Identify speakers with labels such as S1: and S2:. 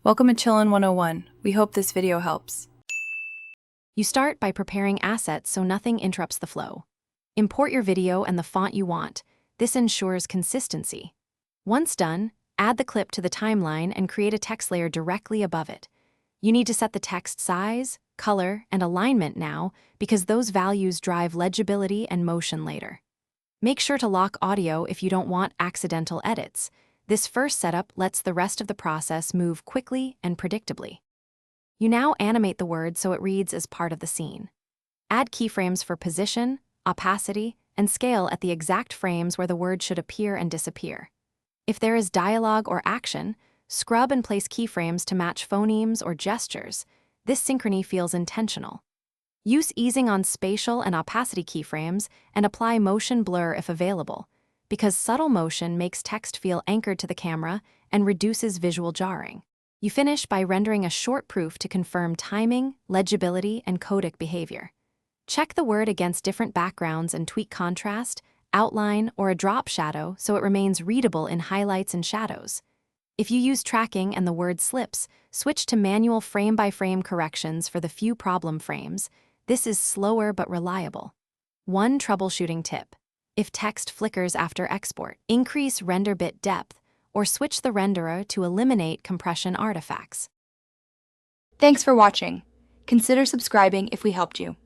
S1: Welcome to Chillin' 101. We hope this video helps.
S2: You start by preparing assets so nothing interrupts the flow. Import your video and the font you want. This ensures consistency. Once done, add the clip to the timeline and create a text layer directly above it. You need to set the text size, color, and alignment now because those values drive legibility and motion later. Make sure to lock audio if you don't want accidental edits. This first setup lets the rest of the process move quickly and predictably. You now animate the word so it reads as part of the scene. Add keyframes for position, opacity, and scale at the exact frames where the word should appear and disappear. If there is dialogue or action, scrub and place keyframes to match phonemes or gestures. This synchrony feels intentional. Use easing on spatial and opacity keyframes and apply motion blur if available, because subtle motion makes text feel anchored to the camera and reduces visual jarring. You finish by rendering a short proof to confirm timing, legibility, and codec behavior. Check the word against different backgrounds and tweak contrast, outline, or a drop shadow so it remains readable in highlights and shadows. If you use tracking and the word slips, switch to manual frame-by-frame corrections for the few problem frames. This is slower but reliable. One troubleshooting tip: if text flickers after export, increase render bit depth or switch the renderer to eliminate compression artifacts.
S3: Thanks for watching. Consider subscribing if we helped you.